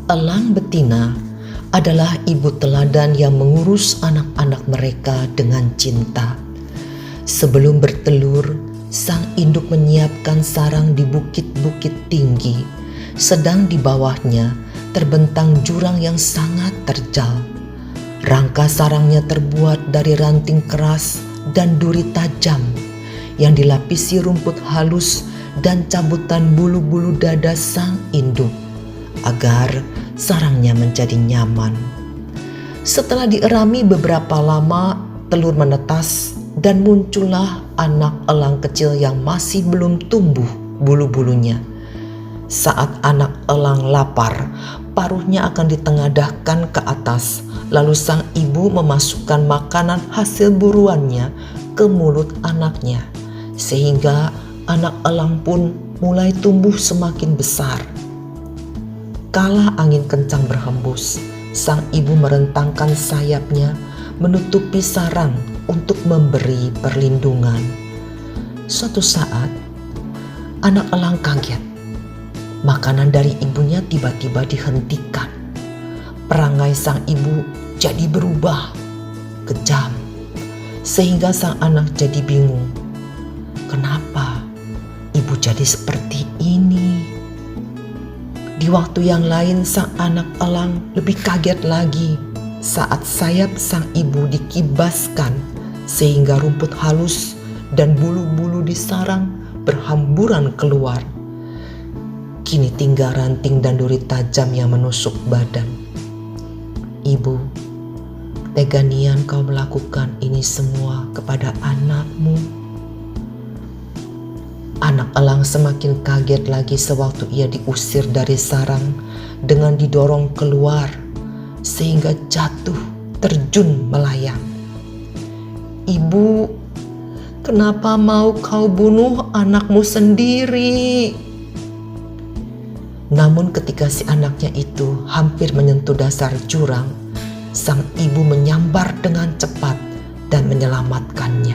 Elang betina adalah ibu teladan yang mengurus anak-anak mereka dengan cinta. Sebelum bertelur, sang induk menyiapkan sarang di bukit-bukit tinggi, sedang di bawahnya terbentang jurang yang sangat terjal. Rangka sarangnya terbuat dari ranting keras dan duri tajam yang dilapisi rumput halus dan cabutan bulu-bulu dada sang induk, agar sarangnya menjadi nyaman. Setelah dierami beberapa lama, telur menetas dan muncullah anak elang kecil yang masih belum tumbuh bulu-bulunya. Saat anak elang lapar, paruhnya akan ditengadahkan ke atas, lalu sang ibu memasukkan makanan hasil buruannya ke mulut anaknya, sehingga anak elang pun mulai tumbuh semakin besar. Kala angin kencang berhembus, sang ibu merentangkan sayapnya menutupi sarang untuk memberi perlindungan. Suatu saat, anak elang kaget. Makanan dari ibunya tiba-tiba dihentikan. Perangai sang ibu jadi berubah, kejam, sehingga sang anak jadi bingung. Kenapa ibu jadi seperti ini? Di waktu yang lain sang anak elang lebih kaget lagi saat sayap sang ibu dikibaskan sehingga rumput halus dan bulu-bulu di sarang berhamburan keluar. Kini tinggal ranting dan duri tajam yang menusuk badan. Ibu, tega nian kau melakukan ini semua kepada anakmu. Anak elang semakin kaget lagi sewaktu ia diusir dari sarang dengan didorong keluar sehingga jatuh terjun melayang. Ibu, kenapa mau kau bunuh anakmu sendiri? Namun ketika si anaknya itu hampir menyentuh dasar jurang, sang ibu menyambar dengan cepat dan menyelamatkannya.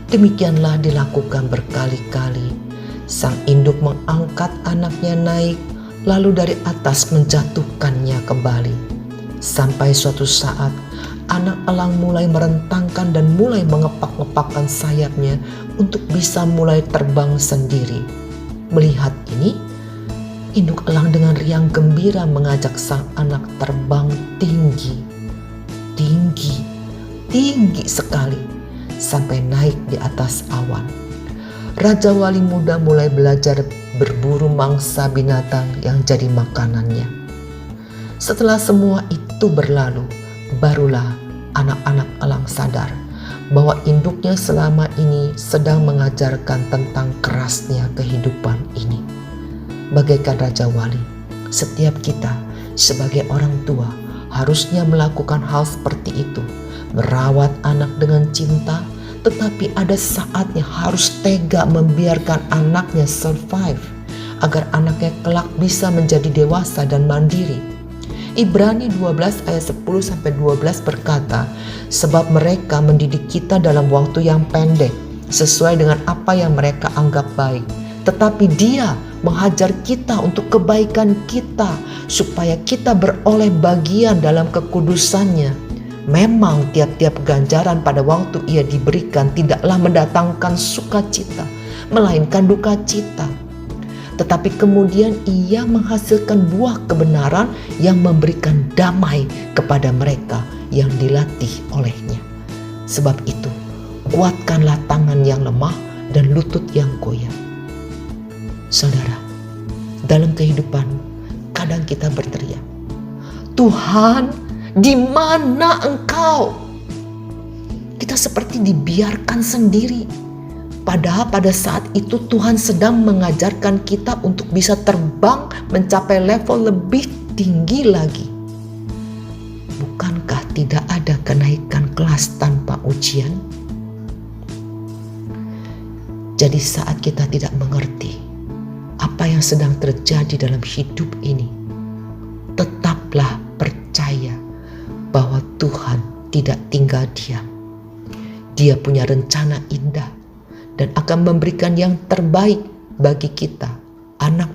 Demikianlah dilakukan berkali-kali. Sang induk mengangkat anaknya naik, lalu dari atas menjatuhkannya kembali. Sampai suatu saat, anak elang mulai merentangkan dan mulai mengepak-ngepakkan sayapnya untuk bisa mulai terbang sendiri. Melihat ini, induk elang dengan riang gembira mengajak sang anak terbang tinggi, tinggi sekali, sampai naik di atas awan. Raja Wali muda mulai belajar berburu mangsa binatang yang jadi makanannya. Setelah semua itu berlalu, barulah anak-anak elang sadar bahwa induknya selama ini sedang mengajarkan tentang kerasnya kehidupan ini. Bagaikan Raja Wali, setiap kita sebagai orang tua harusnya melakukan hal seperti itu, merawat anak dengan cinta, tetapi ada saatnya harus tega membiarkan anaknya survive agar anaknya kelak bisa menjadi dewasa dan mandiri. Ibrani 12 ayat 10-12 berkata, sebab mereka mendidik kita dalam waktu yang pendek sesuai dengan apa yang mereka anggap baik, tetapi Dia menghajar kita untuk kebaikan kita supaya kita beroleh bagian dalam kekudusannya. Memang tiap-tiap ganjaran pada waktu ia diberikan tidaklah mendatangkan sukacita, melainkan duka cita. Tetapi kemudian ia menghasilkan buah kebenaran yang memberikan damai kepada mereka yang dilatih olehnya. Sebab itu, kuatkanlah tangan yang lemah dan lutut yang goyah. Saudara, dalam kehidupan kadang kita berteriak, Tuhan, di mana Engkau? Kita seperti dibiarkan sendiri. Padahal pada saat itu Tuhan sedang mengajarkan kita untuk bisa terbang mencapai level lebih tinggi lagi. Bukankah tidak ada kenaikan kelas tanpa ujian? Jadi saat kita tidak mengerti apa yang sedang terjadi dalam hidup ini, tetaplah percaya bahwa Tuhan tidak tinggal diam. Dia punya rencana indah dan akan memberikan yang terbaik bagi kita, anak